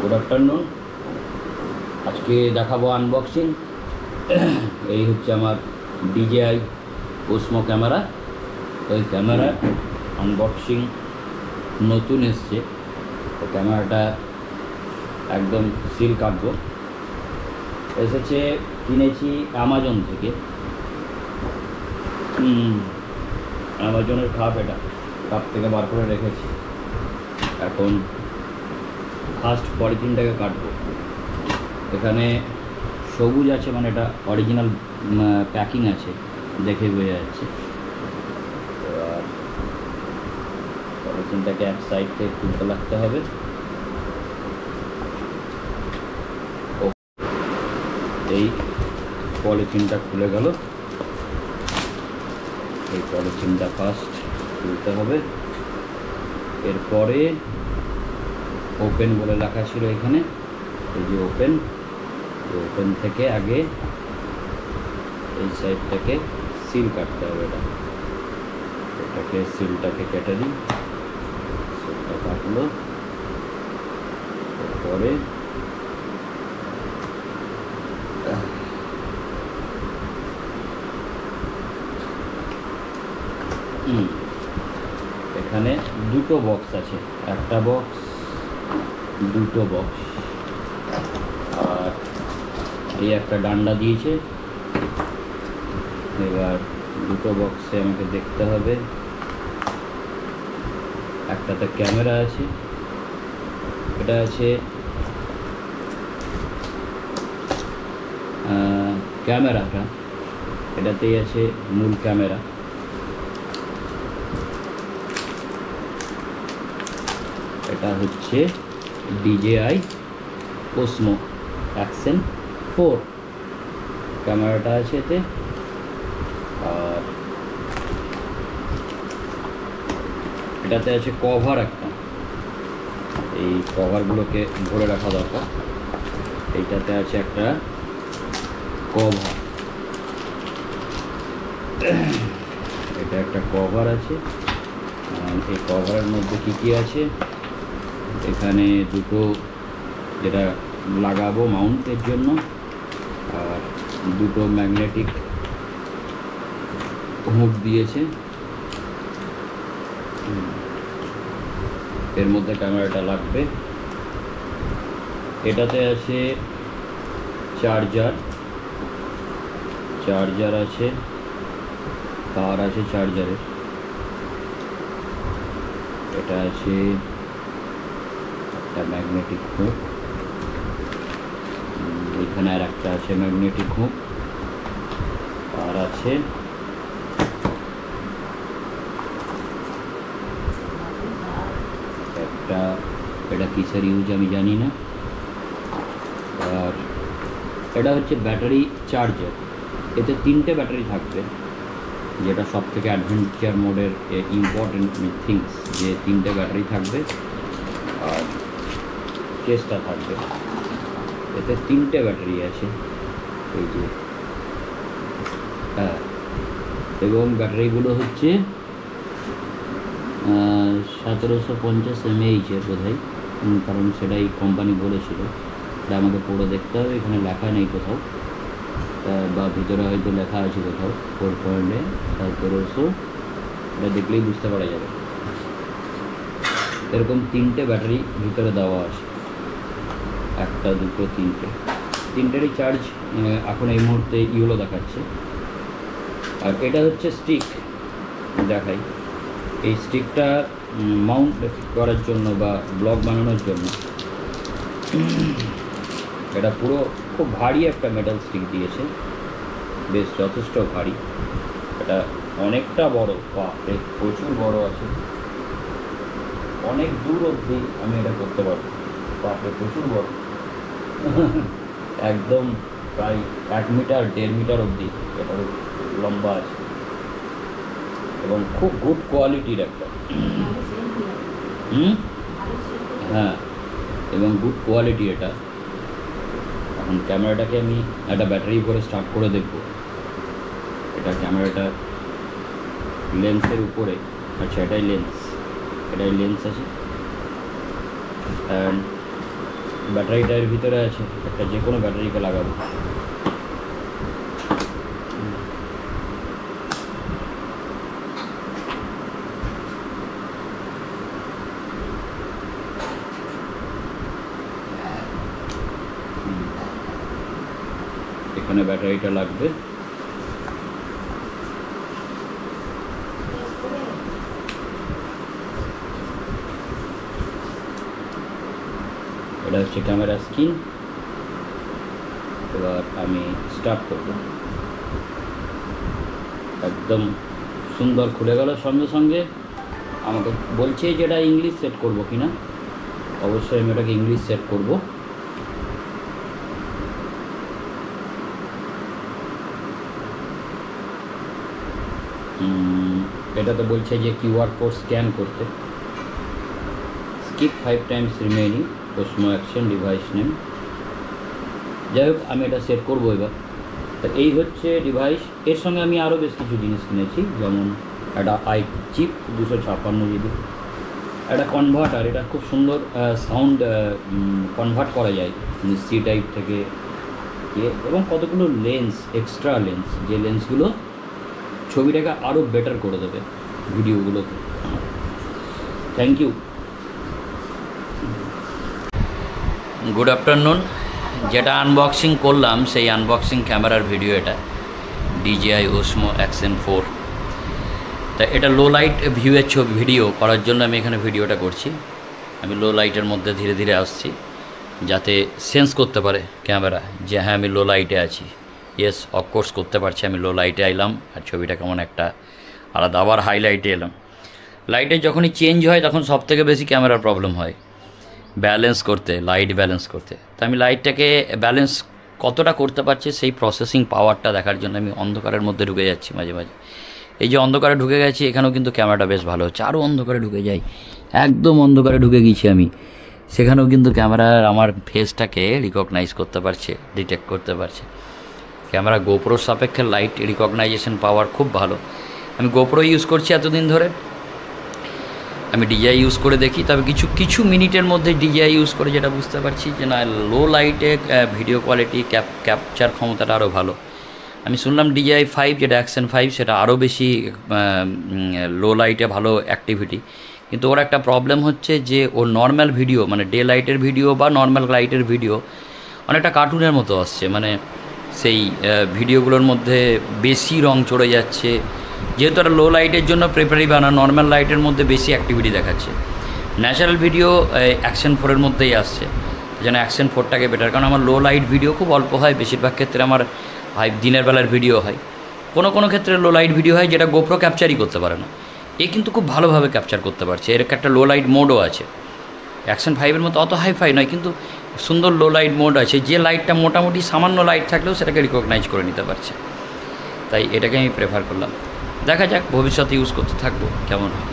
Good afternoon. আজকে দেখাবো unboxing. এই হচ্ছে আমার DJI ওসমো ক্যামেরা। তো এই ক্যামেরার আনবক্সিং নতুন এসছে। তো ক্যামেরাটা একদম সিল কাটবো। এসেছে, কিনেছি অ্যামাজন থেকে। অ্যামাজনের কাপ, এটা কাপ থেকে বার করে রেখেছি। এখন ফার্স্ট পলিথিনটাকে কাটবো। এখানে সবুজ আছে, মানে এটা অরিজিনাল প্যাকিং আছে, দেখে বোঝা যাচ্ছে। আর পলিথিনটাকে এক সাইড থেকে খুলতে লাগতে হবে। এই পলিথিনটা খুলে গেল। এই পলিথিনটা ফার্স্ট খুলতে হবে। এরপরে ওপেন বলে লেখা ছিল এখানে, এই যে ওপেন। ওপেন থেকে আগে এই সাইডটাকে সিল কাটতে হবে। এটাকে সিলটাকে কেটে দিই। সিলটা কাটলো। এরপরে এখানে দুটো বক্স আছে, একটা বক্স, দুটো বক্স। আর এই একটা ডান্ডা দিয়েছে। এবার দুটো বক্সে আমাকে দেখতে হবে। একটাতে ক্যামেরা আছে, এটা আছে ক্যামেরাটা, এটাতেই আছে মূল ক্যামেরা। এটা হচ্ছে DJI ওসমো অ্যাকশন 4 ক্যামেরাটা আছে এতে। আর এটাতে আছে কভার একটা, এই কভারগুলোকে ভরে রাখা দরকার। এইটাতে আছে একটা কভার, এটা একটা কভার আছে। এই কভারের মধ্যে কী আছে, এখানে দুটো যেটা লাগাবো মাউন্টের জন্য, আর দুটো ম্যাগনেটিক হুক দিয়েছে। এর মধ্যে ক্যামেরাটা লাগবে। এটাতে আছে চার্জার আছে, তার আছে চার্জারের। এটা আছে একটা ম্যাগনেটিক হুক, এখানে আর একটা আছে ম্যাগনেটিক হুক। আর আছে একটা, এটা কিসের ইউজ আমি জানি না। আর এটা হচ্ছে ব্যাটারি চার্জার। এতে 3টে ব্যাটারি থাকবে, যেটা সব থেকে অ্যাডভেঞ্চার মোডের ইম্পর্টেন্ট থিংস, যে 3টে ব্যাটারি থাকবে আর কেসটা থাকবে। এতে 3টে ব্যাটারি আছে, এই যে। হ্যাঁ, এবং ব্যাটারিগুলো হচ্ছে 1750 mAh বোধ হয়, কারণ সেটাই কোম্পানি বলেছিল। এটা আমাকে পড়ে দেখতে হবে, এখানে লেখা নেই কোথাও, বা ভিতরে হয়তো লেখা আছে কোথাও 4.1700। এটা দেখলেই বুঝতে পারা যাবে। এরকম 3টে ব্যাটারি ভিতরে দেওয়া আছে, একটা, দুটো, তিনটেরই চার্জ এখন এই মুহূর্তে ইউলো দেখাচ্ছে। আর এটা হচ্ছে স্টিক, দেখাই। এই স্টিকটা মাউন্ট করার জন্য বা ব্লগ বানানোর জন্য। এটা পুরো খুব ভারী একটা মেটাল স্টিক দিয়েছে, বেশ যথেষ্ট ভারী। এটা অনেকটা বড়, বাপরে প্রচুর বড় আছে, অনেক দূর অবধি আমি এটা করতে পারবো। বাপরে প্রচুর বড়, একদম প্রায় 1 মিটার 1.5 মিটার অবধি এটা লম্বা আছে, এবং খুব গুড কোয়ালিটির একটা। হ্যাঁ, এবং গুড কোয়ালিটি এটা। এখন ক্যামেরাটাকে আমি একটা ব্যাটারি করে স্টার্ট করে দেখব। এটা ক্যামেরাটা লেন্সের উপরে, আচ্ছা এটাই লেন্স আছে। অ্যান্ড ব্যাটারিটা এর ভিতরে আছে, একটা যে কোনো ব্যাটারিকে লাগাবো। এখানে ব্যাটারিটা লাগবে। এটা হচ্ছে ক্যামেরা স্ক্রিন। এবার আমি স্টার্ট করব। একদম সুন্দর খুলে গেল সঙ্গে সঙ্গে। আমাকে বলছে যে এটা ইংলিশ সেট করব কিনা। অবশ্যই আমি এটাকে ইংলিশ সেট করব। এটাতে বলছে যে কিউআর কোড স্ক্যান করতে। Skip 5 Times remaining ওসমো action device name. যাই হোক, আমি এটা সেট করবো এবার। তো এই হচ্ছে ডিভাইস। এর সঙ্গে আমি আরও বেশ কিছু জিনিস কিনেছি, যেমন একটা চিপ 256 জিবি, একটা কনভার্টার। এটা খুব সুন্দর সাউন্ড কনভার্ট করা যায় সি টাইপ থেকে এবং কতগুলো লেন্স, এক্সট্রা লেন্স, যে লেন্সগুলো ছবিটাকে আরও বেটার করে দেবে ভিডিওগুলোতে। Thank you. Good afternoon. যেটা আনবক্সিং করলাম সেই আনবক্সিং ক্যামেরার ভিডিও এটা, DJI Osmo Action 4। তা এটা লো লাইট ভিউয়ের ভিডিও করার জন্য আমি এখানে ভিডিওটা করছি। আমি লো লাইটের মধ্যে ধীরে ধীরে আসছি, যাতে সেন্স করতে পারে ক্যামেরা যে হ্যাঁ আমি লো লাইটে আছি। ইয়েস, অফকোর্স করতে পারছি আমি লো লাইটে এলাম, আর ছবিটা কেমন একটা আলাদা। আবার হাইলাইটে এলাম। লাইটে যখনই চেঞ্জ হয় তখন সবথেকে বেশি ক্যামেরার প্রবলেম হয় ব্যালেন্স করতে, লাইট ব্যালেন্স করতে। তো আমি লাইটটাকে ব্যালেন্স কতটা করতে পারছি সেই প্রসেসিং পাওয়ারটা দেখার জন্য আমি অন্ধকারের মধ্যে ঢুকে যাচ্ছি মাঝে মাঝে। এই যে অন্ধকারে ঢুকে গেছি, এখানেও কিন্তু ক্যামেরাটা বেশ ভালো হচ্ছে। আরও অন্ধকারে ঢুকে যাই, একদম অন্ধকারে ঢুকে গেছি আমি, সেখানেও কিন্তু ক্যামেরা আমার ফেসটাকে রিকগনাইজ করতে পারছে, ডিটেক্ট করতে পারছে। ক্যামেরা গোপ্রোর সাপেক্ষে লাইট রিকগনাইজেশন পাওয়ার খুব ভালো। আমি গোপ্রো ইউজ করছি এতদিন ধরে, আমি DJI ইউজ করে দেখি, তবে কিছু মিনিটের মধ্যে DJI ইউজ করে যেটা বুঝতে পারছি যে না, লো লাইটে ভিডিও কোয়ালিটি ক্যাপচার ক্ষমতাটা আরও ভালো। আমি শুনলাম DJI 5 যেটা Action 5 সেটা আরও বেশি লো লাইটে ভালো অ্যাক্টিভিটি। কিন্তু ওর একটা প্রবলেম হচ্ছে যে ওর নর্মাল ভিডিও, মানে ডে লাইটের ভিডিও বা নর্মাল লাইটের ভিডিও অনেকটা কার্টুনের মতো আসছে। মানে সেই ভিডিওগুলোর মধ্যে বেশি রং চড়ে যাচ্ছে, যেহেতু একটা লো লাইটের জন্য প্রেফারি বানা, নর্মাল লাইটের মধ্যে বেশি অ্যাক্টিভিটি দেখাচ্ছে। ন্যাচারাল ভিডিও Action 4-এর মধ্যেই আসছে, যেন Action 4টাকে বেটার। কারণ আমার লো লাইট ভিডিও খুব অল্প হয়, বেশিরভাগ ক্ষেত্রে আমার দিনের বেলার ভিডিও হয়, কোনো ক্ষেত্রে লো লাইট ভিডিও হয় যেটা গোপ্রো ক্যাপচারই করতে পারে না। এ কিন্তু খুব ভালোভাবে ক্যাপচার করতে পারছে। এর একটা লো লাইট মোডও আছে, Action 5-এর মতো অত হাইফাই নয়, কিন্তু সুন্দর লো লাইট মোড আছে, যে লাইটটা মোটামুটি সামান্য লাইট থাকলেও সেটাকে রিকগনাইজ করে নিতে পারছে। তাই এটাকে আমি প্রেফার করলাম। দেখা যাক, ভবিষ্যতে ইউজ করতে থাকবো কেমন হয়।